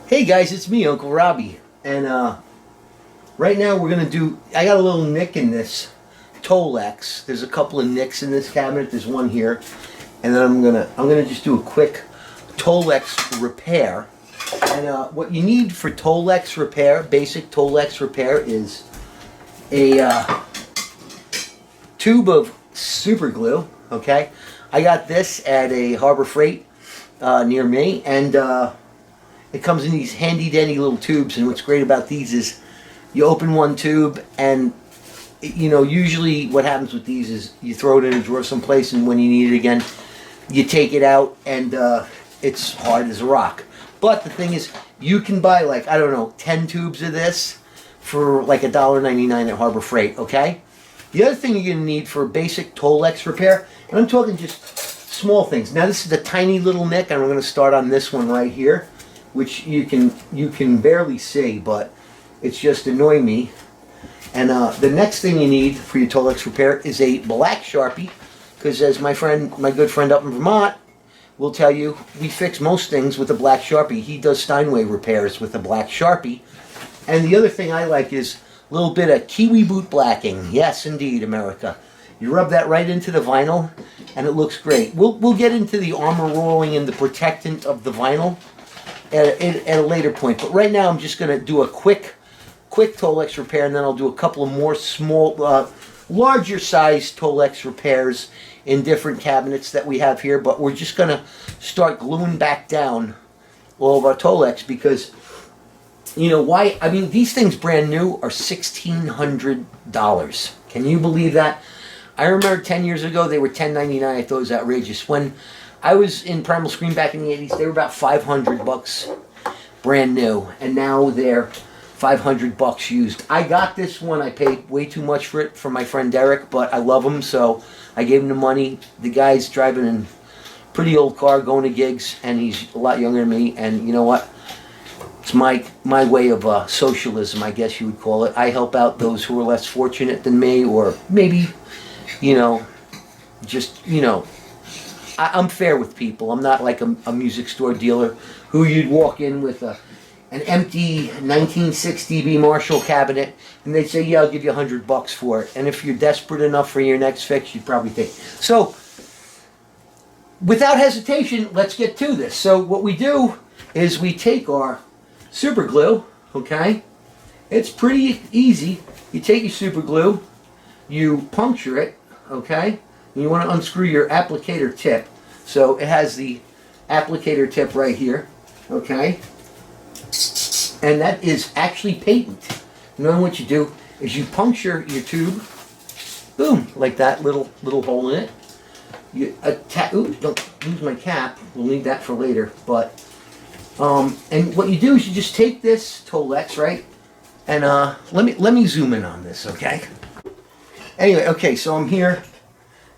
Hey guys, it's me, Uncle Robbie, and right now we're gonna I got a little nick in this Tolex. There's a couple of nicks in this cabinet. There's one here, and then I'm gonna just do a quick Tolex repair. And what you need for Tolex repair, basic Tolex repair, is a tube of super glue. Okay, I got this at a Harbor Freight near me, and it comes in these handy dandy little tubes. And what's great about these is you open one tube, and usually what happens with these is you throw it in a drawer someplace, and when you need it again, you take it out, and it's hard as a rock. But the thing is, you can buy, like, I don't know, 10 tubes of this for like $1.99 at Harbor Freight, okay? The other thing you're going to need for basic Tolex repair, and I'm talking just small things. Now this is a tiny little nick, and we're going to start on this one right here, which you can barely see, but it's just annoying me. And the next thing you need for your Tolex repair is a black Sharpie, because as my good friend up in Vermont will tell you, we fix most things with a black Sharpie. He does Steinway repairs with a black Sharpie. And the other thing I like is a little bit of kiwi boot blacking. Yes, indeed, America. You rub that right into the vinyl, and it looks great. We'll get into the armor rolling and the protectant of the vinyl at a later point. But right now I'm just going to do a quick Tolex repair, and then I'll do a couple of more larger size Tolex repairs in different cabinets that we have here. But we're just going to start gluing back down all of our Tolex, because why? I mean, these things brand new are $1,600. Can you believe that? I remember 10 years ago they were $10.99. I thought it was outrageous. When I was in Primal Screen back in the 80s, they were about $500 brand new, and now they're $500 used. I got this one. I paid way too much for it for my friend Derek, but I love him, so I gave him the money. The guy's driving a pretty old car, going to gigs, and he's a lot younger than me, and you know what? It's my way of socialism, I guess you would call it. I help out those who are less fortunate than me, or maybe, I'm fair with people. I'm not like a music store dealer who you'd walk in with an empty 1960 B Marshall cabinet, and they'd say, yeah, I'll give you $100 for it. And if you're desperate enough for your next fix, you'd probably take it. So, without hesitation, let's get to this. So what we do is we take our super glue, okay? It's pretty easy. You take your super glue, you puncture it, okay? And you want to unscrew your applicator tip. So it has the applicator tip right here, okay? And that is actually patent. And then what you do is you puncture your tube, boom, like that, little hole in it. You attach. Ooh, don't lose my cap. We'll need that for later. But and what you do is you just take this Tolex, right? And let me zoom in on this, okay? Anyway, okay, so I'm here.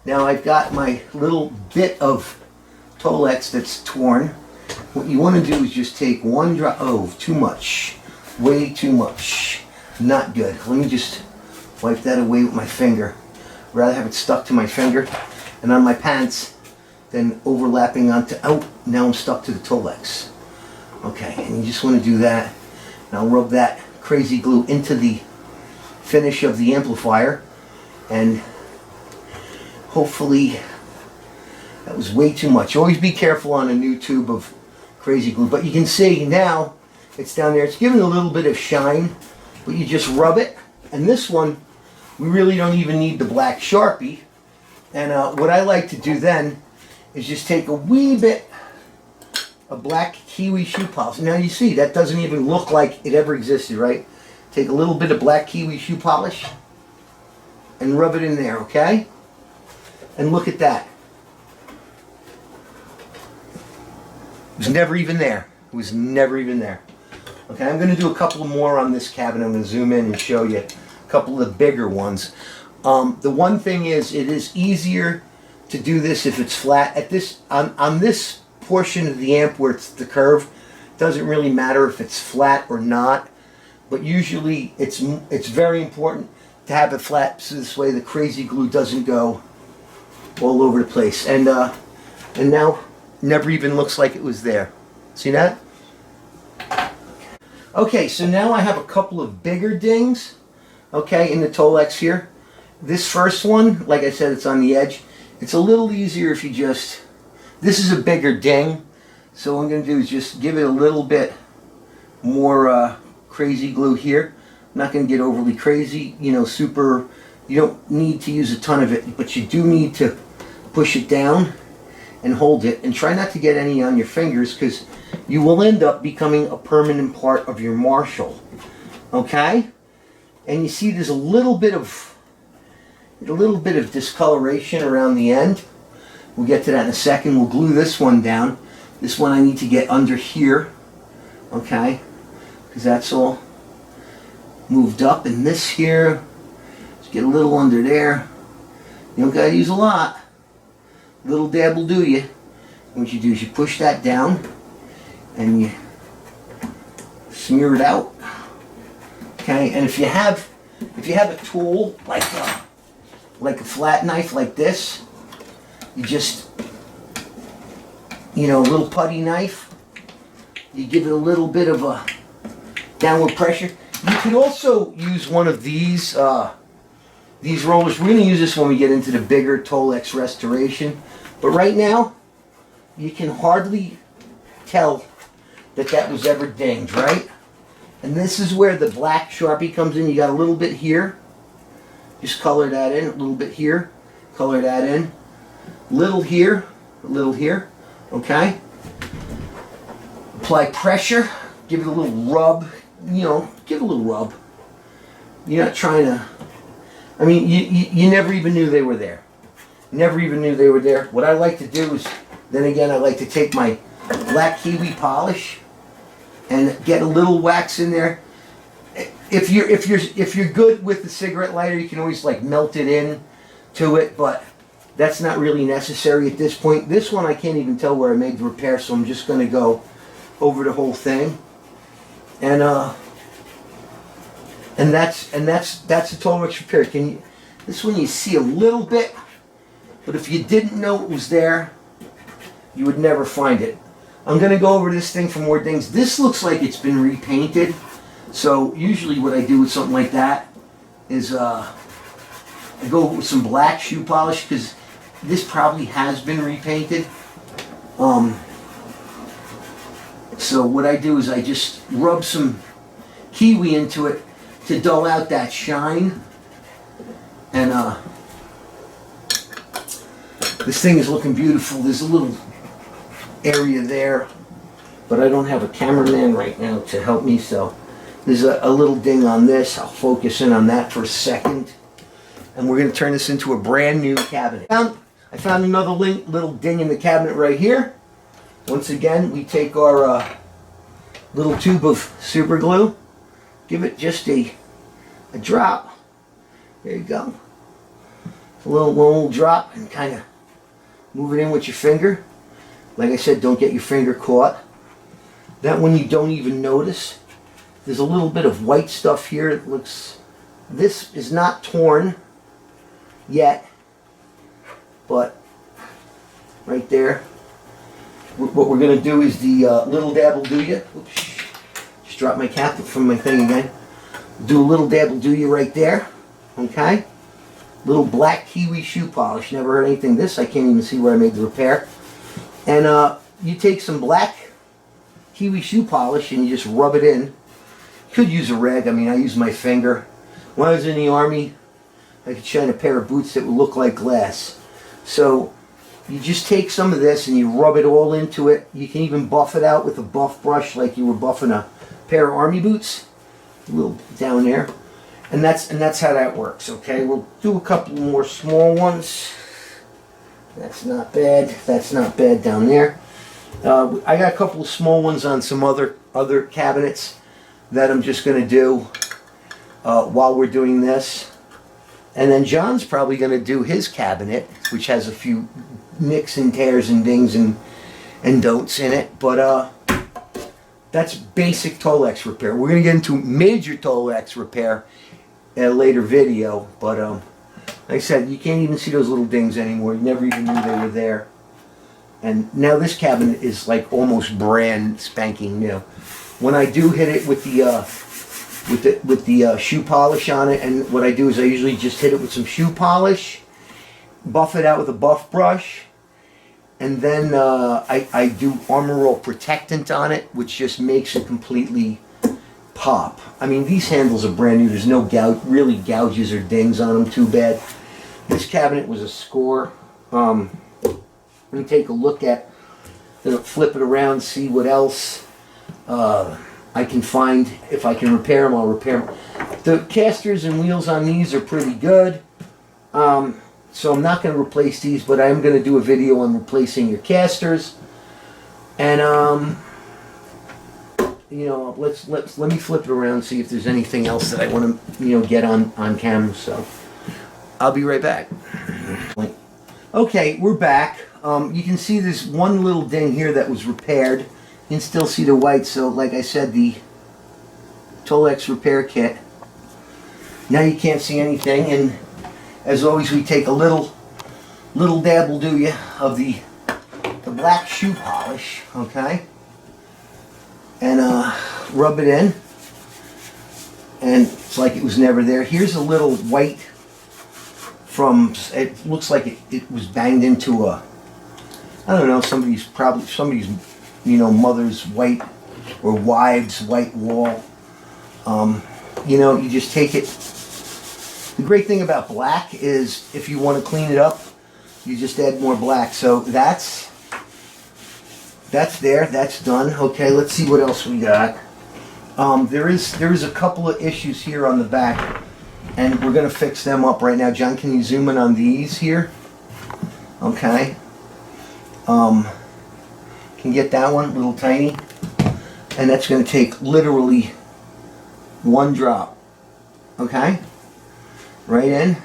Now I've got my little bit of Tolex that's torn. What you want to do is just take one drop. Oh, too much. Way too much. Not good. Let me just wipe that away with my finger. Rather have it stuck to my finger and on my pants than overlapping onto, oh, now I'm stuck to the Tolex. Okay, and you just want to do that. Now rub that crazy glue into the finish of the amplifier, and hopefully that was way too much. Always be careful on a new tube of crazy glue. But you can see now it's down there. It's giving a little bit of shine, but you just rub it. And this one, we really don't even need the black Sharpie. And what I like to do then is just take a wee bit of black kiwi shoe polish. Now you see, that doesn't even look like it ever existed, right? Take a little bit of black kiwi shoe polish, and rub it in there, okay? And look at that. It was never even there. It was never even there. Okay, I'm going to do a couple more on this cabinet. I'm going to zoom in and show you a couple of the bigger ones. The one thing is, it is easier to do this if it's flat. At this, on this portion of the amp where it's the curve, it doesn't really matter if it's flat or not. But usually it's very important to have it flat, so this way the crazy glue doesn't go all over the place. And now never even looks like it was there. See that? Okay, so now I have a couple of bigger dings, okay, in the Tolex here. This first one, like I said, it's on the edge. It's a little easier if you just, this is a bigger ding, so what I'm going to do is just give it a little bit more crazy glue here. I'm not going to get overly crazy, you know, super, you don't need to use a ton of it, but you do need to push it down and hold it, and try not to get any on your fingers, because you will end up becoming a permanent part of your Marshall. Okay? And you see there's a little bit of discoloration around the end. We'll get to that in a second. We'll glue this one down. This one I need to get under here. Okay? Because that's all moved up. And this here, just get a little under there. You don't gotta use a lot. Little dab will do you. What you do is you push that down and you smear it out. Okay, and if you have a tool like a flat knife like this, you just, you know, a little putty knife, you give it a little bit of a downward pressure. You could also use one of these rollers. We're going to use this when we get into the bigger Tolex restoration. But right now, you can hardly tell that was ever dinged, right? And this is where the black Sharpie comes in. You got a little bit here. Just color that in. A little bit here. Color that in. Little here. A little here. Okay? Apply pressure. Give it a little rub. You know, give it a little rub. You're not trying to... I mean, you never even knew they were there. Never even knew they were there. What I like to do is, then again, I like to take my black kiwi polish and get a little wax in there. If you're good with the cigarette lighter, you can always like melt it in to it, but that's not really necessary at this point. This one I can't even tell where I made the repair, so I'm just going to go over the whole thing, and that's a Tolex repair. This one you see a little bit. But if you didn't know it was there, you would never find it. I'm going to go over this thing for more things. This looks like it's been repainted. So usually what I do with something like that is I go with some black shoe polish, because this probably has been repainted. So what I do is I just rub some kiwi into it to dull out that shine. And this thing is looking beautiful. There's a little area there, but I don't have a cameraman right now to help me, so there's a little ding on this. I'll focus in on that for a second. And we're going to turn this into a brand new cabinet. I found another little ding in the cabinet right here. Once again, we take our little tube of super glue, give it just a drop. There you go. A little drop, and kind of move it in with your finger. Like I said, don't get your finger caught. That one you don't even notice. There's a little bit of white stuff here. It looks, this is not torn yet, but right there. What we're going to do is the little dab will do you. Oops, just dropped my cap from my thing again. Do a little dab will do you right there. Okay? Little black kiwi shoe polish. Never heard anything this. I can't even see where I made the repair. And you take some black kiwi shoe polish and you just rub it in. You could use a rag. I mean, I use my finger. When I was in the Army, I could shine a pair of boots that would look like glass. So you just take some of this and you rub it all into it. You can even buff it out with a buff brush like you were buffing a pair of Army boots. A little down there. And that's how that works. Okay, we'll do a couple more small ones. That's not bad. That's not bad down there. I got a couple of small ones on some other cabinets that I'm just going to do while we're doing this. And then John's probably going to do his cabinet, which has a few nicks and tears and dings and don'ts in it. But that's basic Tolex repair. We're going to get into major Tolex repair in a later video. But like I said, you can't even see those little dings anymore. You never even knew they were there. And now this cabinet is like almost brand spanking new. When I do hit it with the shoe polish on it, and what I do is I usually just hit it with some shoe polish, buff it out with a buff brush, and then I do Armor All protectant on it, which just makes it completely pop. I mean, these handles are brand new. There's no really gouges or dings on them too bad. This cabinet was a score. Let me take a look at, flip it around, see what else I can find. If I can repair them, I'll repair them. The casters and wheels on these are pretty good. So I'm not going to replace these, but I am going to do a video on replacing your casters. And let me flip it around and see if there's anything else that I want to get on camera. So I'll be right back. Okay, we're back. You can see this one little ding here that was repaired. You can still see the white. So like I said, the Tolex repair kit. Now you can't see anything, and as always, we take a little dab will do you of the black shoe polish, okay, and rub it in, and it's like it was never there. Here's a little white from, it looks like it was banged into a, I don't know, somebody's mother's white or wife's white wall. You just take it. The great thing about black is if you want to clean it up, you just add more black. So that's there, that's done. Okay, let's see what else we got. There is a couple of issues here on the back, and we're going to fix them up right now. John, can you zoom in on these here? Okay. Can get that one, little tiny. And that's going to take literally one drop. Okay? Right in.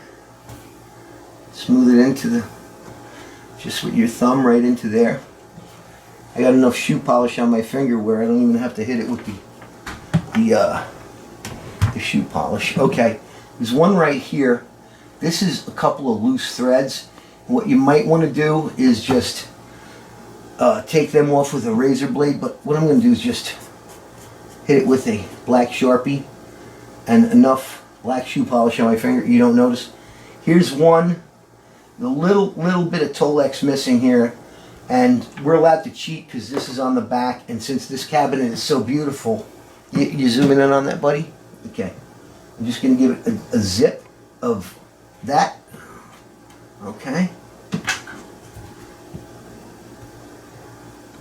Smooth it into just with your thumb right into there. I got enough shoe polish on my finger where I don't even have to hit it with the shoe polish. Okay, there's one right here. This is a couple of loose threads. What you might want to do is just take them off with a razor blade, but what I'm going to do is just hit it with a black Sharpie and enough black shoe polish on my finger you don't notice. Here's one, the little bit of Tolex missing here, and we're allowed to cheat because this is on the back, and since this cabinet is so beautiful, you zooming in on that, buddy? Okay, I'm just going to give it a zip of that. Okay.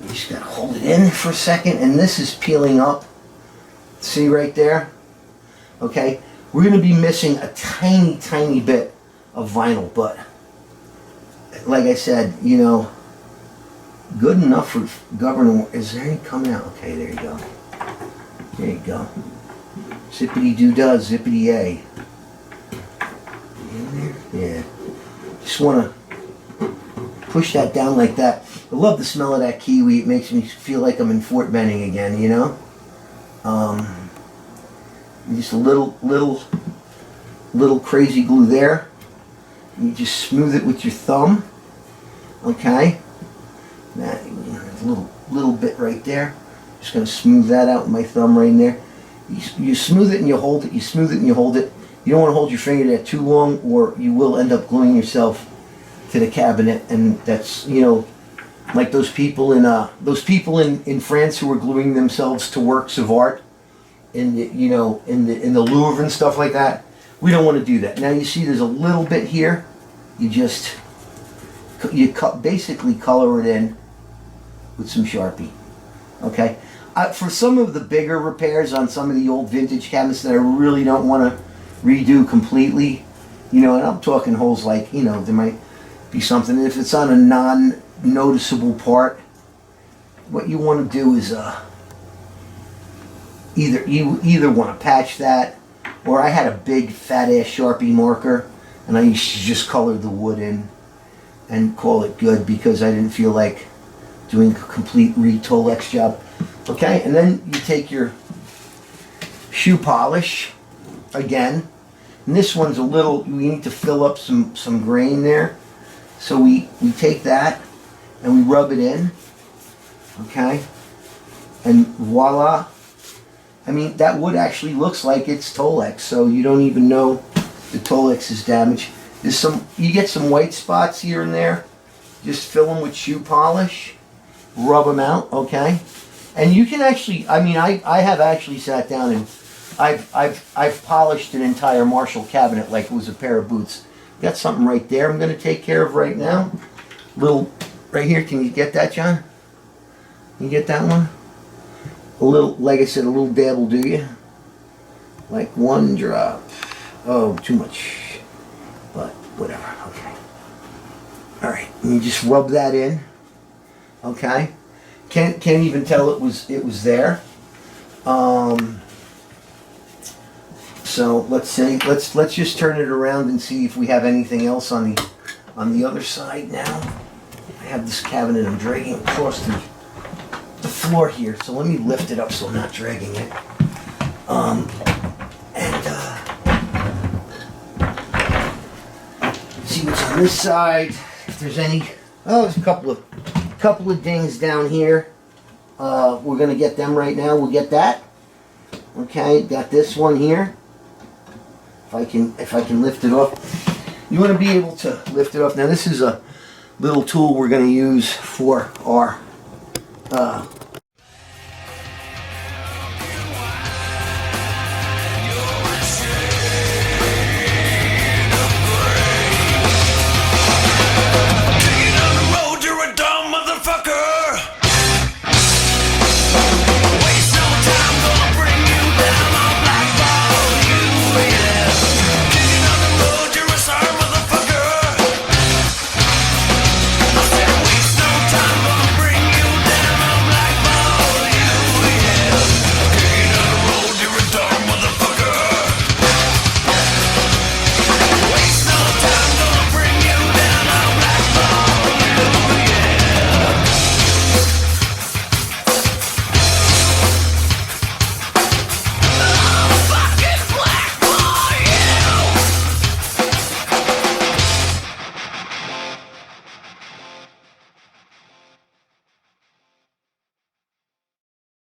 You just got to hold it in for a second, and this is peeling up. See right there? Okay, we're going to be missing a tiny bit of vinyl, but like I said, good enough for governor. Is there any coming out? Okay, there you go. There you go. Zippity doo dah, zippity a. Yeah. Just want to push that down like that. I love the smell of that kiwi. It makes me feel like I'm in Fort Benning again, Just a little crazy glue there. You just smooth it with your thumb. Okay. That little bit right there. Just gonna smooth that out with my thumb right in there. You smooth it and you hold it. You smooth it and you hold it. You don't want to hold your finger there too long, or you will end up gluing yourself to the cabinet. And that's like those people in France who are gluing themselves to works of art in the Louvre and stuff like that. We don't want to do that. Now you see there's a little bit here. Basically color it in with some Sharpie. Okay. For some of the bigger repairs on some of the old vintage cabinets that I really don't want to redo completely. You know, and I'm talking holes like, you know, there might be something. If it's on a non-noticeable part, what you want to do is either want to patch that, or I had a big fat ass Sharpie marker and I used to just color the wood in and call it good, because I didn't feel like doing a complete Tolex job. Okay, and then you take your shoe polish again, and this one's a little, we need to fill up some grain there, so we take that and we rub it in. Okay, and voila. I mean, that wood actually looks like it's Tolex, so you don't even know the Tolex is damaged. There's you get some white spots here and there. Just fill them with shoe polish, rub them out, okay? And you can actually, I mean, I have actually sat down and I've polished an entire Marshall cabinet like it was a pair of boots. Got something right there I'm going to take care of right now. Little, right here, can you get that, John? Can you get that one? A little, like I said, a little dab will do you. Like one drop. Oh, too much. But whatever, okay. Alright, and you just rub that in. Okay. Can't even tell it was there. So let's see. Let's just turn it around and see if we have anything else on the other side now. I have this cabinet I'm dragging across the floor here, so let me lift it up so I'm not dragging it. See what's on this side. If there's any, there's a couple of dings down here. We're gonna get them right now. We'll get that. Okay, got this one here. If I can lift it up. You want to be able to lift it up. Now this is a little tool we're going to use for our